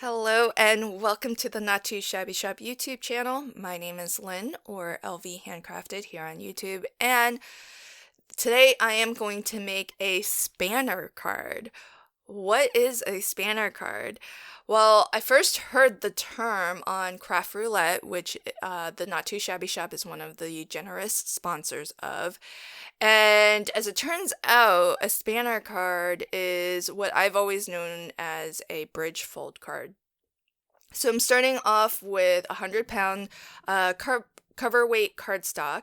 Hello and welcome to the Not Too Shabby Shop YouTube channel. My name is Lynn, or LV Handcrafted here on YouTube, and today I am going to make a spanner card. What is a spanner card? Well, I first heard the term on Craft Roulette, which the Not Too Shabby Shop is one of the generous sponsors of. And as it turns out, a spanner card is what I've always known as a bridge fold card. So I'm starting off with a 100-pound cover weight cardstock,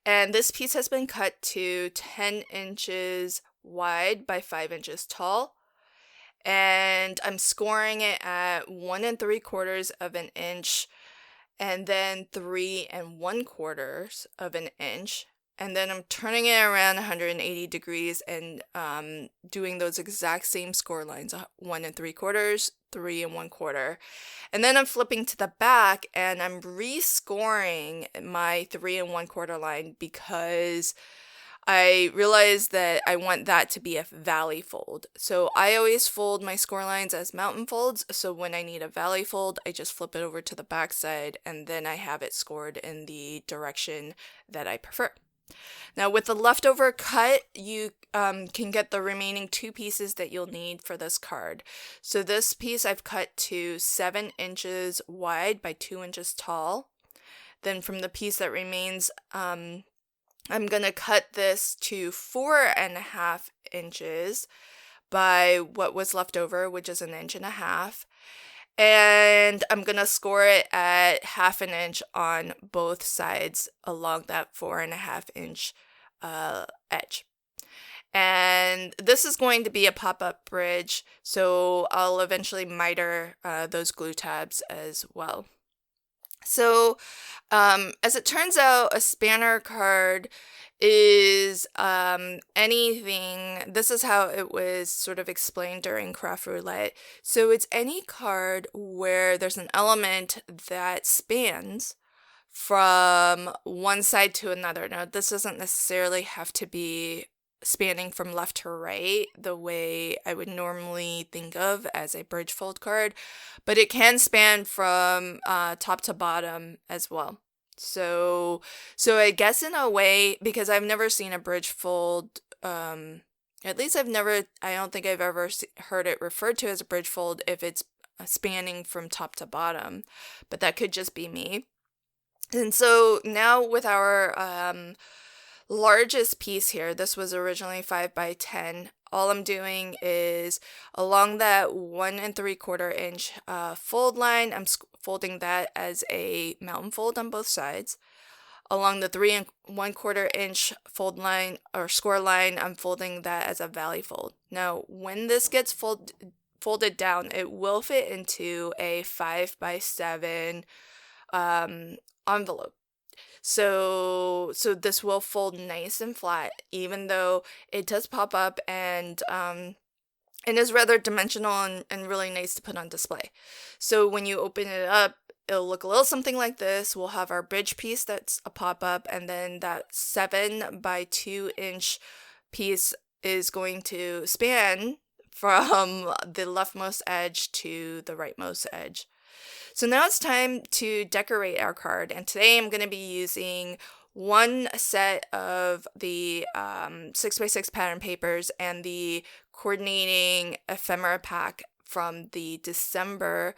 and this piece has been cut to 10 inches wide by 5 inches tall, and I'm scoring it at 1 3/4 of an inch, and then 3 1/4 of an inch. And then I'm turning it around 180 degrees and doing those exact same score lines, 1 3/4, 3 1/4. And then I'm flipping to the back and I'm rescoring my 3 1/4 line because I realized that I want that to be a valley fold. So I always fold my score lines as mountain folds. So when I need a valley fold, I just flip it over to the back side and then I have it scored in the direction that I prefer. Now with the leftover cut, you can get the remaining 2 pieces that you'll need for this card. So this piece I've cut to 7 inches wide by 2 inches tall. Then from the piece that remains, I'm going to cut this to 4.5 inches by what was left over, which is 1.5 inches. And I'm going to score it at 1/2 inch on both sides along that 4.5 inch edge. And this is going to be a pop-up bridge, so I'll eventually miter those glue tabs as well. So, as it turns out, a spanner card is anything. This is how it was sort of explained during Craft Roulette. So it's any card where there's an element that spans from one side to another. Now, this doesn't necessarily have to be spanning from left to right the way I would normally think of as a bridge fold card, but it can span from top to bottom as well. So I guess in a way, because I've never seen a bridge fold, at least I don't think I've ever heard it referred to as a bridge fold if it's spanning from top to bottom, but that could just be me. And so now with our largest piece here, this was originally 5 by 10. All I'm doing is along that 1 3/4 inch fold line, I'm folding that as a mountain fold on both sides. Along the 3 1/4 inch fold line or score line, I'm folding that as a valley fold. Now, when this gets folded down, it will fit into a 5 by 7 envelope. So this will fold nice and flat, even though it does pop up and is rather dimensional and really nice to put on display. So when you open it up, it'll look a little something like this. We'll have our bridge piece that's a pop-up, and then that 7 by 2 inch piece is going to span from the leftmost edge to the rightmost edge. So now it's time to decorate our card, and today I'm going to be using one set of the 6x6 pattern papers and the coordinating ephemera pack from the December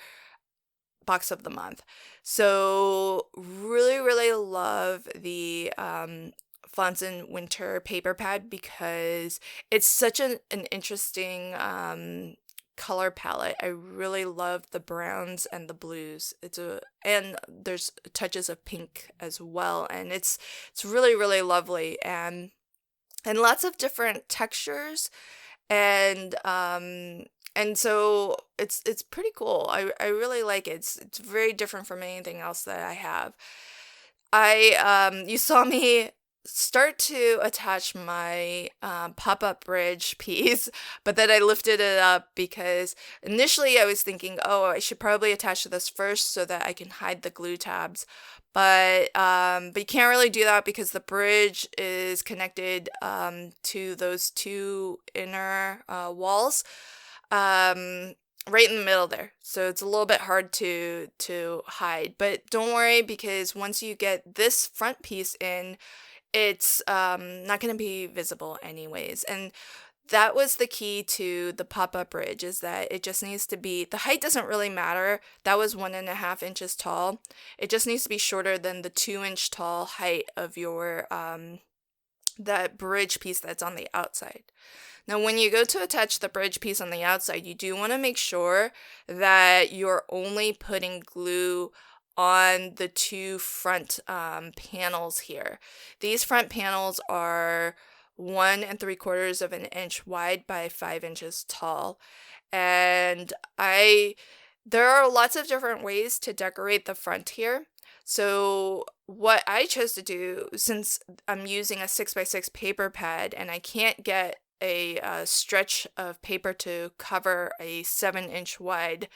box of the month. So really love the Fonts in Winter paper pad because it's such an interesting color palette. I really love the browns and the blues. And there's touches of pink as well, and it's really lovely and lots of different textures and so it's pretty cool. I really like it. It's very different from anything else that I have. You saw me start to attach my pop-up bridge piece, but then I lifted it up because initially I was thinking, oh, I should probably attach this first so that I can hide the glue tabs. But you can't really do that because the bridge is connected to those 2 inner walls. right in the middle there. So it's a little bit hard to hide, but don't worry, because once you get this front piece in, it's not going to be visible anyways. And that was the key to the pop-up bridge, is that it just needs to be, the height doesn't really matter. That was 1.5 inches tall. It just needs to be shorter than the 2-inch tall height of your that bridge piece that's on the outside. Now, when you go to attach the bridge piece on the outside, you do want to make sure that you're only putting glue on the two front panels here. These front panels are 1.75 of an inch wide by 5 inches tall. And there are lots of different ways to decorate the front here. So what I chose to do, since I'm using a 6x6 paper pad and I can't get a stretch of paper to cover a 7-inch wide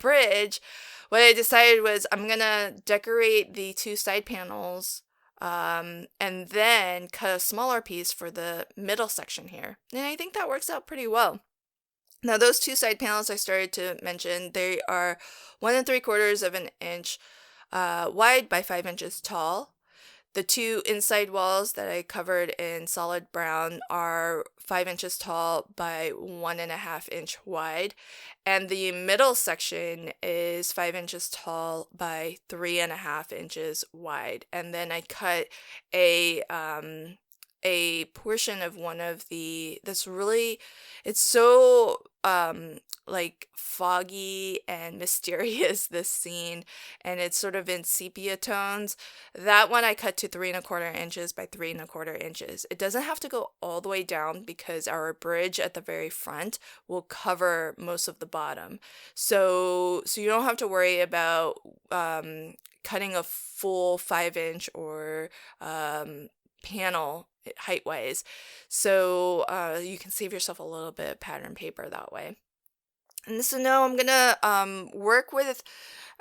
bridge, what I decided was I'm gonna decorate the two side panels and then cut a smaller piece for the middle section here. And I think that works out pretty well. Now, those two side panels I started to mention, they are 1.75 of an inch wide by 5 inches tall. The two inside walls that I covered in solid brown are 5 inches tall by 1.5 inch wide. And the middle section is 5 inches tall by 3.5 inches wide. And then I cut a portion of one of that's really, it's so like foggy and mysterious, this scene, and it's sort of in sepia tones. That one I cut to 3.25 inches by 3.25 inches. It doesn't have to go all the way down because our bridge at the very front will cover most of the bottom. So you don't have to worry about cutting a full 5-inch or panel height wise. So you can save yourself a little bit of pattern paper that way. And so now I'm gonna work with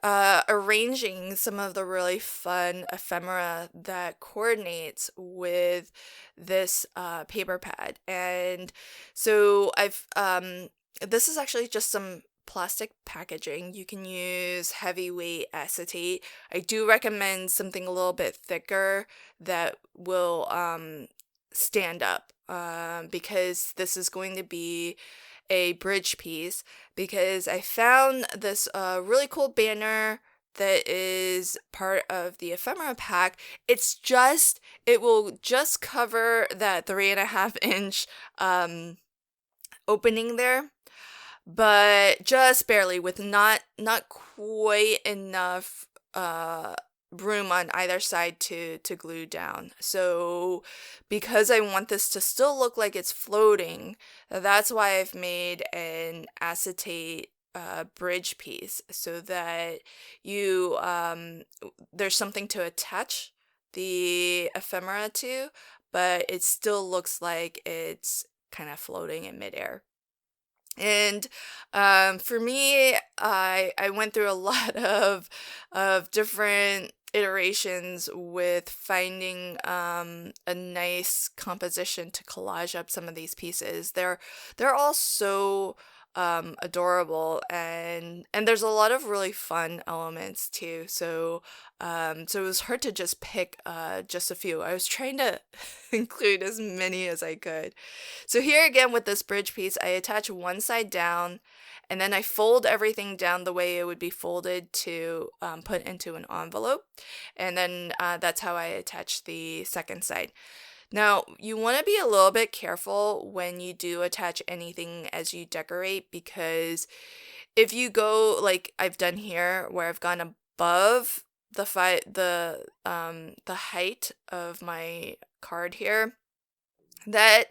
arranging some of the really fun ephemera that coordinates with this paper pad. And so this is actually just some plastic packaging. You can use heavyweight acetate. I do recommend something a little bit thicker that will stand up because this is going to be a bridge piece, because I found this really cool banner that is part of the ephemera pack. It will just cover that 3.5 inch opening there, but just barely, with not quite enough room on either side to glue down. So because I want this to still look like it's floating, that's why I've made an acetate bridge piece, so that you there's something to attach the ephemera to, but it still looks like it's kind of floating in midair. And for me, I went through a lot of different iterations with finding a nice composition to collage up some of these pieces. They're all so adorable, and there's a lot of really fun elements too. So it was hard to just pick just a few. I was trying to include as many as I could. So here again with this bridge piece, I attach one side down, and then I fold everything down the way it would be folded to put into an envelope. And then that's how I attach the second side. Now, you want to be a little bit careful when you do attach anything as you decorate, because if you go like I've done here, where I've gone above the height of my card here, that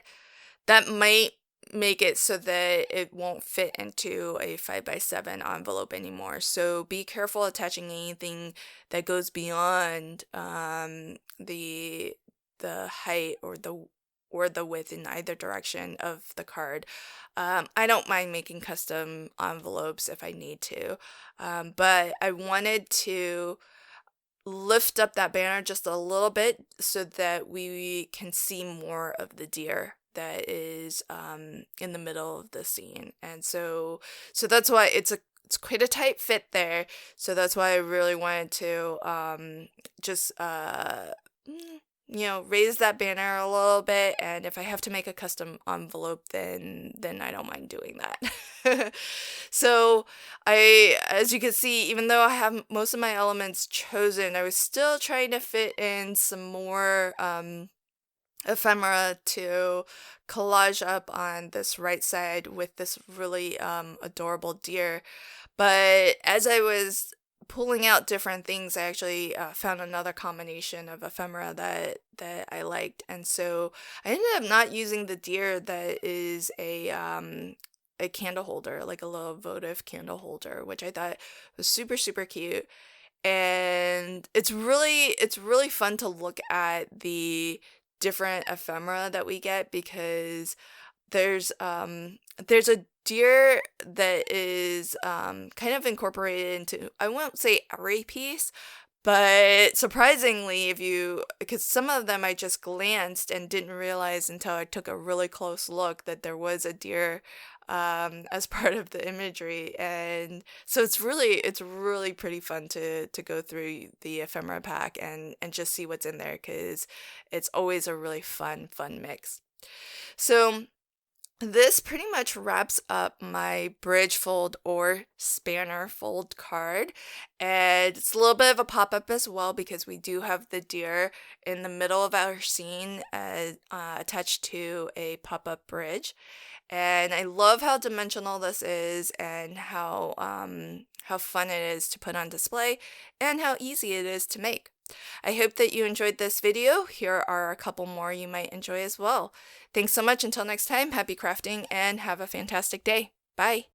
might make it so that it won't fit into a 5x7 envelope anymore. So be careful attaching anything that goes beyond the height or the width in either direction of the card. I don't mind making custom envelopes if I need to, but I wanted to lift up that banner just a little bit so that we can see more of the deer that is in the middle of the scene. And so that's why it's quite a tight fit there. So that's why I really wanted to just raise that banner a little bit, and if I have to make a custom envelope, then I don't mind doing that. So as you can see, even though I have most of my elements chosen, I was still trying to fit in some more ephemera to collage up on this right side with this really adorable deer. But as I was pulling out different things, I actually found another combination of ephemera that I liked, and so I ended up not using the deer that is a candle holder, like a little votive candle holder, which I thought was super super cute. And it's really fun to look at the different ephemera that we get, because there's a deer that is kind of incorporated into, I won't say every piece, but surprisingly, because some of them I just glanced and didn't realize until I took a really close look that there was a deer as part of the imagery. And so it's really pretty fun to go through the ephemera pack and just see what's in there, because it's always a really fun mix. So this pretty much wraps up my bridge fold or spanner fold card, and it's a little bit of a pop-up as well, because we do have the deer in the middle of our scene attached to a pop-up bridge. And I love how dimensional this is, and how fun it is to put on display, and how easy it is to make. I hope that you enjoyed this video. Here are a couple more you might enjoy as well. Thanks so much. Until next time, happy crafting and have a fantastic day. Bye.